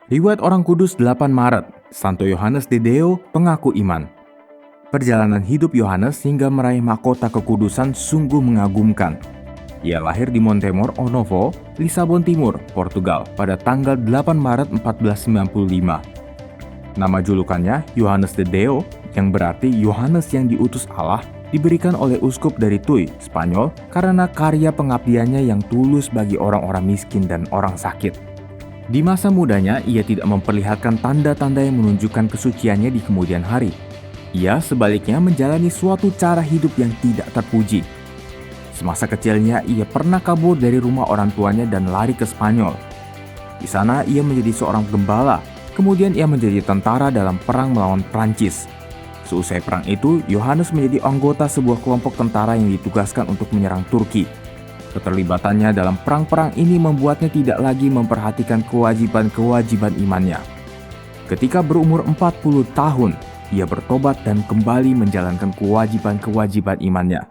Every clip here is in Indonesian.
Riwayat Orang Kudus 8 Maret, Santo Yohanes de Deo, pengaku iman. Perjalanan hidup Yohanes hingga meraih mahkota kekudusan sungguh mengagumkan. Ia lahir di Montemor Novo, Lisabon Timur, Portugal pada tanggal 8 Maret 1495. Nama julukannya Yohanes de Deo, yang berarti Yohanes yang diutus Allah, diberikan oleh uskup dari Tui, Spanyol, karena karya pengabdiannya yang tulus bagi orang-orang miskin dan orang sakit. Di masa mudanya, ia tidak memperlihatkan tanda-tanda yang menunjukkan kesuciannya di kemudian hari. Ia sebaliknya menjalani suatu cara hidup yang tidak terpuji. Semasa kecilnya, ia pernah kabur dari rumah orang tuanya dan lari ke Spanyol. Di sana, ia menjadi seorang gembala. Kemudian ia menjadi tentara dalam perang melawan Prancis. Seusai perang itu, Yohanes menjadi anggota sebuah kelompok tentara yang ditugaskan untuk menyerang Turki. Keterlibatannya dalam perang-perang ini membuatnya tidak lagi memperhatikan kewajiban-kewajiban imannya. Ketika berumur 40 tahun, ia bertobat dan kembali menjalankan kewajiban-kewajiban imannya.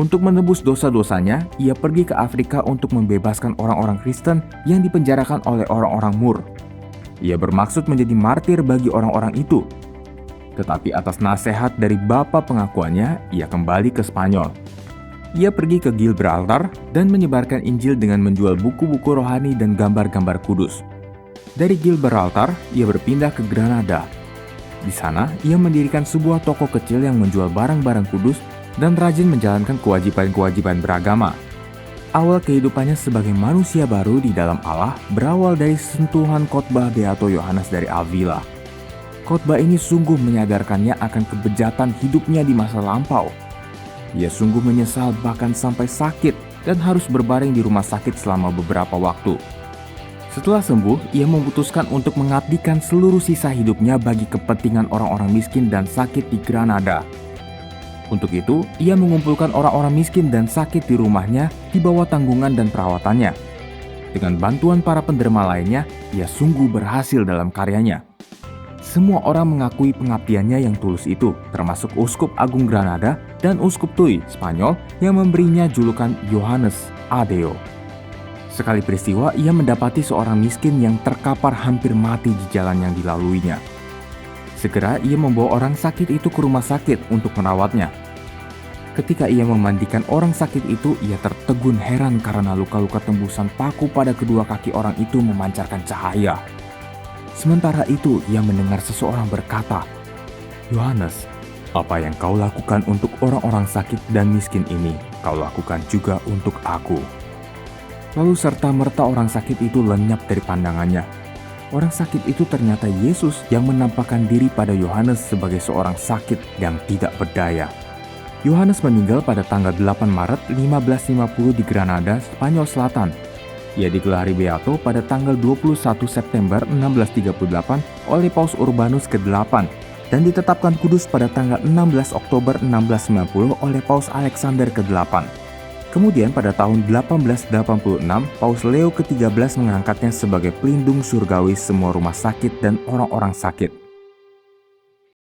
Untuk menebus dosa-dosanya, ia pergi ke Afrika untuk membebaskan orang-orang Kristen yang dipenjarakan oleh orang-orang Moor. Ia bermaksud menjadi martir bagi orang-orang itu. Tetapi atas nasihat dari bapa pengakuannya, ia kembali ke Spanyol. Ia pergi ke Gibraltar dan menyebarkan Injil dengan menjual buku-buku rohani dan gambar-gambar kudus. Dari Gibraltar, ia berpindah ke Granada. Di sana, ia mendirikan sebuah toko kecil yang menjual barang-barang kudus dan rajin menjalankan kewajiban-kewajiban beragama. Awal kehidupannya sebagai manusia baru di dalam Allah berawal dari sentuhan khotbah Beato Yohanes dari Avila. Khotbah ini sungguh menyadarkannya akan kebejatan hidupnya di masa lampau. Ia sungguh menyesal bahkan sampai sakit dan harus berbaring di rumah sakit selama beberapa waktu. Setelah sembuh, ia memutuskan untuk mengabdikan seluruh sisa hidupnya bagi kepentingan orang-orang miskin dan sakit di Granada. Untuk itu, ia mengumpulkan orang-orang miskin dan sakit di rumahnya di bawah tanggungan dan perawatannya. Dengan bantuan para penderma lainnya, ia sungguh berhasil dalam karyanya. Semua orang mengakui pengabdiannya yang tulus itu, termasuk Uskup Agung Granada dan Uskup Tui, Spanyol, yang memberinya julukan Yohanes a Deo. Sekali peristiwa, ia mendapati seorang miskin yang terkapar hampir mati di jalan yang dilaluinya. Segera ia membawa orang sakit itu ke rumah sakit untuk merawatnya. Ketika ia memandikan orang sakit itu, ia tertegun heran karena luka-luka tembusan paku pada kedua kaki orang itu memancarkan cahaya. Sementara itu, ia mendengar seseorang berkata, "Yohanes, apa yang kau lakukan untuk orang-orang sakit dan miskin ini, kau lakukan juga untuk aku." Lalu serta-merta orang sakit itu lenyap dari pandangannya. Orang sakit itu ternyata Yesus yang menampakkan diri pada Yohanes sebagai seorang sakit yang tidak berdaya. Yohanes meninggal pada tanggal 8 Maret 1550 di Granada, Spanyol Selatan. Ia digelari Beato pada tanggal 21 September 1638 oleh Paus Urbanus ke-8 dan ditetapkan kudus pada tanggal 16 Oktober 1690 oleh Paus Alexander ke-8. Kemudian pada tahun 1886, Paus Leo ke-13 mengangkatnya sebagai pelindung surgawi semua rumah sakit dan orang-orang sakit.